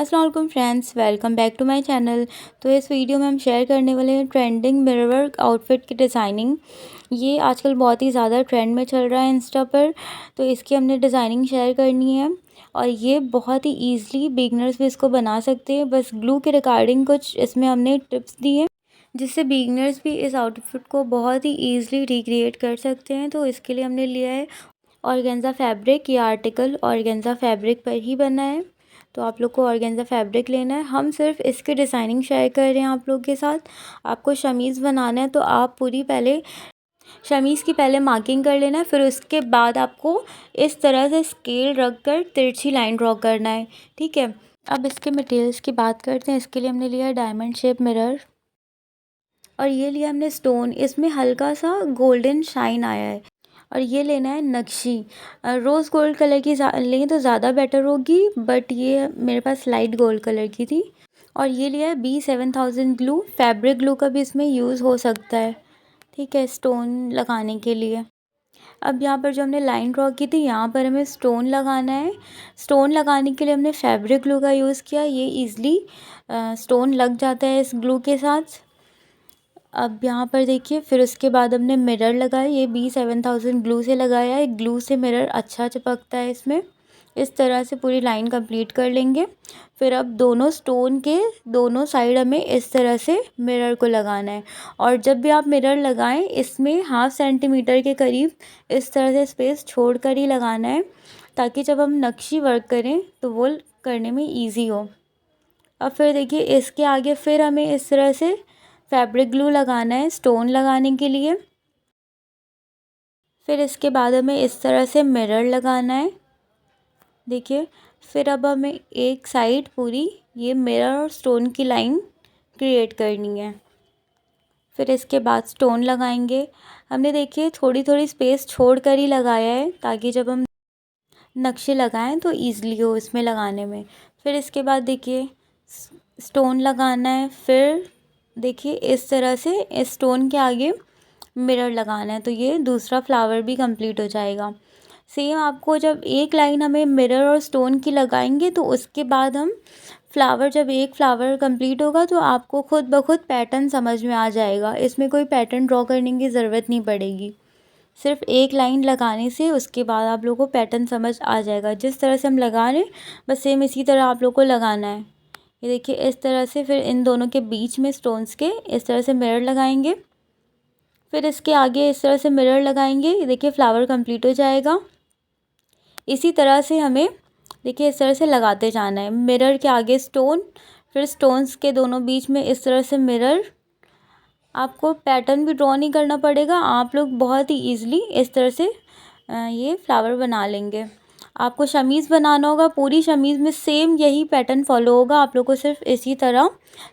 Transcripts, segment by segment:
अस्सलाम वालेकुम friends, welcome back to my channel. तो इस वीडियो में हम शेयर करने वाले हैं ट्रेंडिंग मिरर वर्क आउटफिट की डिज़ाइनिंग। ये आजकल बहुत ही ज़्यादा ट्रेंड में चल रहा है इंस्टा पर, तो इसकी हमने डिज़ाइनिंग शेयर करनी है। और ये बहुत ही ईज़िली बिगनर्स भी इसको बना सकते हैं। बस ग्लू के रिगार्डिंग कुछ इसमें हमने टिप्स दी हैं जिससे बिगनर्स भी इस आउटफिट को बहुत ही ईज़िली रिक्रिएट कर सकते हैं। तो इसके लिए हमने लिया है ऑर्गेन्जा फैब्रिक। ये आर्टिकल ऑर्गेन्जा फैब्रिक पर ही बना है, तो आप लोग को ऑर्गेन्जा फैब्रिक लेना है। हम सिर्फ इसकी डिज़ाइनिंग शेयर कर रहे हैं आप लोग के साथ। आपको शमीज़ बनाना है तो आप पूरी पहले शमीज़ की पहले मार्किंग कर लेना है, फिर उसके बाद आपको इस तरह से स्केल रख कर तिरछी लाइन ड्रॉ करना है, ठीक है। अब इसके मटेरियल्स की बात करते हैं। इसके लिए हमने लिया है डायमंड शेप मिरर, और ये लिया हमने स्टोन। इसमें हल्का सा गोल्डन शाइन आया है। और ये लेना है नक्शी। रोज़ गोल्ड कलर की लें तो ज़्यादा बेटर होगी, बट ये मेरे पास लाइट गोल्ड कलर की थी। और ये लिया है B7000 ग्लू। फैब्रिक ग्लू का भी इसमें यूज़ हो सकता है, ठीक है, स्टोन लगाने के लिए। अब यहाँ पर जो हमने लाइन ड्रॉ की थी, यहाँ पर हमें स्टोन लगाना है। स्टोन लगाने के लिए हमने फैब्रिक ग्लू का यूज़ किया। ये ईज़िली स्टोन लग जाता है इस ग्लू के साथ। अब यहाँ पर देखिए, फिर उसके बाद हमने मिरर लगाया। ये B7000 ग्लू से लगाया है। ग्लू से मिरर अच्छा चिपकता है इसमें। इस तरह से पूरी लाइन कंप्लीट कर लेंगे। फिर अब दोनों स्टोन के दोनों साइड हमें इस तरह से मिरर को लगाना है। और जब भी आप मिरर लगाएं, इसमें 1/2 सेंटीमीटर के करीब इस तरह से स्पेस छोड़ कर ही लगाना है, ताकि जब हम नक्शी वर्क करें तो वो करने में ईजी हो। अब फिर देखिए, इसके आगे फिर हमें इस तरह से फैब्रिक ग्लू लगाना है स्टोन लगाने के लिए। फिर इसके बाद हमें इस तरह से मिरर लगाना है, देखिए। फिर अब हमें एक साइड पूरी ये मिरर और स्टोन की लाइन क्रिएट करनी है। फिर इसके बाद स्टोन लगाएंगे। हमने देखिए थोड़ी थोड़ी स्पेस छोड़ कर ही लगाया है, ताकि जब हम नक्शे लगाएं तो ईज़िली हो इसमें लगाने में। फिर इसके बाद देखिए स्टोन लगाना है। फिर देखिए इस तरह से इस स्टोन के आगे मिरर लगाना है, तो ये दूसरा फ्लावर भी कंप्लीट हो जाएगा। सेम आपको जब एक लाइन हमें मिरर और स्टोन की लगाएंगे, तो उसके बाद हम फ्लावर, जब एक फ्लावर कंप्लीट होगा तो आपको खुद ब खुद पैटर्न समझ में आ जाएगा। इसमें कोई पैटर्न ड्रॉ करने की ज़रूरत नहीं पड़ेगी। सिर्फ एक लाइन लगाने से उसके बाद आप लोगों को पैटर्न समझ आ जाएगा। जिस तरह से हम लगा रहे हैं, बस सेम इसी तरह आप लोग को लगाना है। ये देखिए इस तरह से। फिर इन दोनों के बीच में स्टोन्स के इस तरह से मिरर लगाएंगे। फिर इसके आगे इस तरह से मिरर लगाएंगे। ये देखिए फ्लावर कंप्लीट हो जाएगा। इसी तरह से हमें देखिए इस तरह से लगाते जाना है। मिरर के आगे स्टोन, फिर स्टोन्स के दोनों बीच में इस तरह से मिरर। आपको पैटर्न भी ड्रॉ नहीं करना पड़ेगा, आप लोग बहुत ही ईज़िली इस तरह से ये फ्लावर बना लेंगे। आपको शमीज़ बनाना होगा, पूरी शमीज़ में सेम यही पैटर्न फॉलो होगा। आप लोग को सिर्फ इसी तरह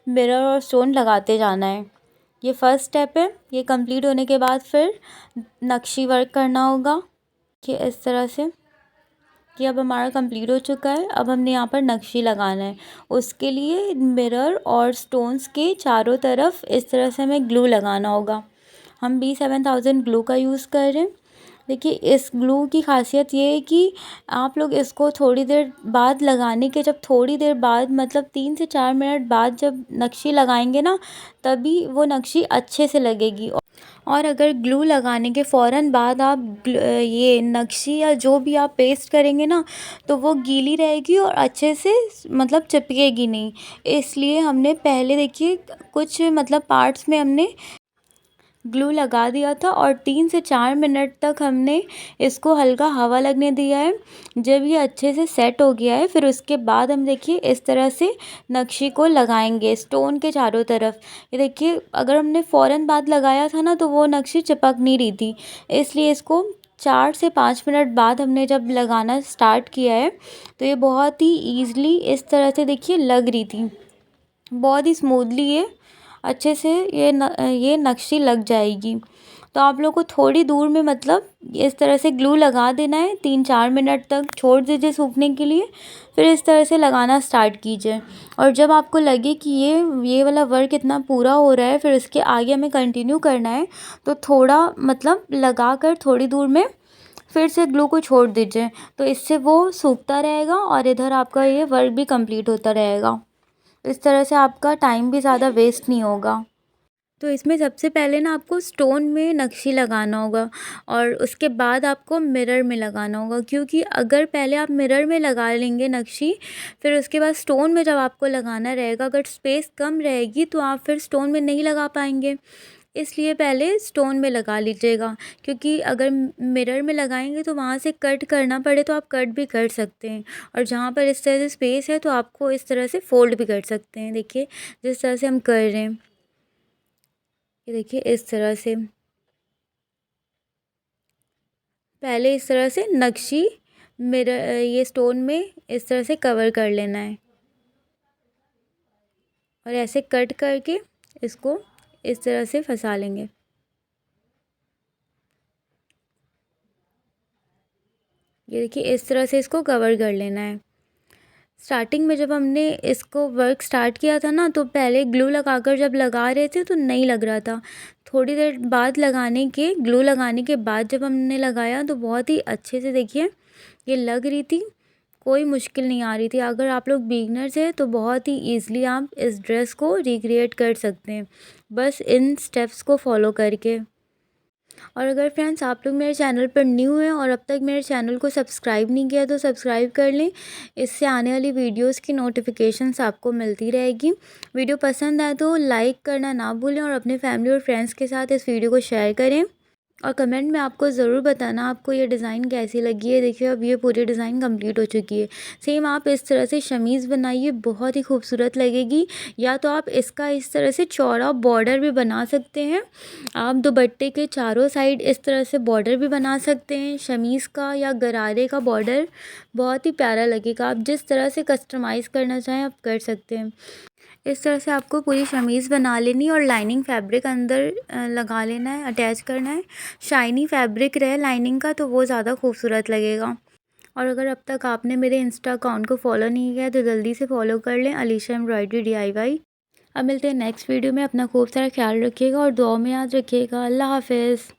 मिरर और स्टोन लगाते जाना है। ये फर्स्ट स्टेप है। ये कंप्लीट होने के बाद फिर नक्शी वर्क करना होगा कि इस तरह से। कि अब हमारा कंप्लीट हो चुका है। अब हमने यहाँ पर नक्शी लगाना है। उसके लिए मिरर और स्टोन्स के चारों तरफ इस तरह से हमें ग्लू लगाना होगा। हम B7000 ग्लू का यूज़ कर रहे हैं। देखिए इस ग्लू की खासियत ये है कि आप लोग इसको थोड़ी देर बाद लगाने के, जब थोड़ी देर बाद मतलब 3 से 4 मिनट बाद जब नक्शी लगाएंगे ना, तभी वो नक्शी अच्छे से लगेगी। और अगर ग्लू लगाने के फ़ौरन बाद आप ये नक्शी या जो भी आप पेस्ट करेंगे ना, तो वो गीली रहेगी और अच्छे से मतलब चिपकेगी नहीं। इसलिए हमने पहले देखिए कुछ मतलब पार्ट्स में हमने ग्लू लगा दिया था, और 3 से 4 मिनट तक हमने इसको हल्का हवा लगने दिया है। जब ये अच्छे से सेट हो गया है, फिर उसके बाद हम देखिए इस तरह से नक्शी को लगाएंगे स्टोन के चारों तरफ। ये देखिए अगर हमने फ़ौरन बाद लगाया था ना, तो वो नक्शी चिपक नहीं रही थी। इसलिए इसको 4 से 5 मिनट बाद हमने जब लगाना स्टार्ट किया है, तो ये बहुत ही ईज़िली इस तरह से देखिए लग रही थी। बहुत ही स्मूथली ये अच्छे से ये नक्शी लग जाएगी। तो आप लोग को थोड़ी दूर में मतलब इस तरह से ग्लू लगा देना है। 3-4 मिनट तक छोड़ दीजिए सूखने के लिए, फिर इस तरह से लगाना स्टार्ट कीजिए। और जब आपको लगे कि ये वाला वर्क इतना पूरा हो रहा है, फिर इसके आगे हमें कंटिन्यू करना है, तो थोड़ा मतलब लगा कर थोड़ी दूर में फिर से ग्लू को छोड़ दीजिए, तो इससे वो सूखता रहेगा और इधर आपका ये वर्क भी कंप्लीट होता रहेगा। इस तरह से आपका टाइम भी ज़्यादा वेस्ट नहीं होगा। तो इसमें सबसे पहले ना आपको स्टोन में नक्शी लगाना होगा और उसके बाद आपको मिरर में लगाना होगा, क्योंकि अगर पहले आप मिरर में लगा लेंगे नक्शी, फिर उसके बाद स्टोन में जब आपको लगाना रहेगा, अगर स्पेस कम रहेगी तो आप फिर स्टोन में नहीं लगा पाएंगे। इसलिए पहले स्टोन में लगा लीजिएगा, क्योंकि अगर मिरर में लगाएंगे तो वहाँ से कट करना पड़े तो आप कट भी कर सकते हैं, और जहाँ पर इस तरह से स्पेस है तो आपको इस तरह से फोल्ड भी कर सकते हैं। देखिए जिस तरह से हम कर रहे हैं, ये देखिए इस तरह से पहले इस तरह से नक्शी मिरर ये स्टोन में इस तरह से कवर कर लेना है और ऐसे कट करके इसको इस तरह से फंसा लेंगे। ये देखिए इस तरह से इसको कवर कर लेना है। स्टार्टिंग में जब हमने इसको वर्क स्टार्ट किया था ना, तो पहले ग्लू लगाकर जब लगा रहे थे तो नहीं लग रहा था। थोड़ी देर बाद ग्लू लगाने के बाद जब हमने लगाया तो बहुत ही अच्छे से देखिए ये लग रही थी, कोई मुश्किल नहीं आ रही थी। अगर आप लोग बिगनर्स हैं तो बहुत ही ईज़िली आप इस ड्रेस को रिक्रिएट कर सकते हैं, बस इन स्टेप्स को फॉलो करके। और अगर फ्रेंड्स आप लोग मेरे चैनल पर न्यू हैं और अब तक मेरे चैनल को सब्सक्राइब नहीं किया तो सब्सक्राइब कर लें, इससे आने वाली वीडियोस की नोटिफिकेशंस आपको मिलती रहेगी। वीडियो पसंद आए तो लाइक करना ना भूलें और अपने फैमिली और फ्रेंड्स के साथ इस वीडियो को शेयर करें, और कमेंट में आपको ज़रूर बताना आपको ये डिज़ाइन कैसी लगी है। देखिए अब ये पूरी डिज़ाइन कंप्लीट हो चुकी है। सेम आप इस तरह से शमीज़ बनाइए, बहुत ही खूबसूरत लगेगी। या तो आप इसका इस तरह से चौड़ा बॉर्डर भी बना सकते हैं, आप दुपट्टे के चारों साइड इस तरह से बॉर्डर भी बना सकते हैं शमीज़ का या गरारे का बॉर्डर, बहुत ही प्यारा लगेगा। आप जिस तरह से कस्टमाइज़ करना चाहें आप कर सकते हैं। इस तरह से आपको पूरी शमीज़ बना लेनी और लाइनिंग फैब्रिक अंदर लगा लेना है, अटैच करना है। शाइनी फैब्रिक रहे लाइनिंग का तो वो ज़्यादा खूबसूरत लगेगा। और अगर अब तक आपने मेरे इंस्टा अकाउंट को फॉलो नहीं किया तो जल्दी से फॉलो कर लें, अलीशा एम्ब्रॉयडरी DIY। अब मिलते हैं नेक्स्ट वीडियो में। अपना खूब सारा ख्याल रखिएगा और दुआ में याद रखिएगा। अल्लाह हाफ़िज़।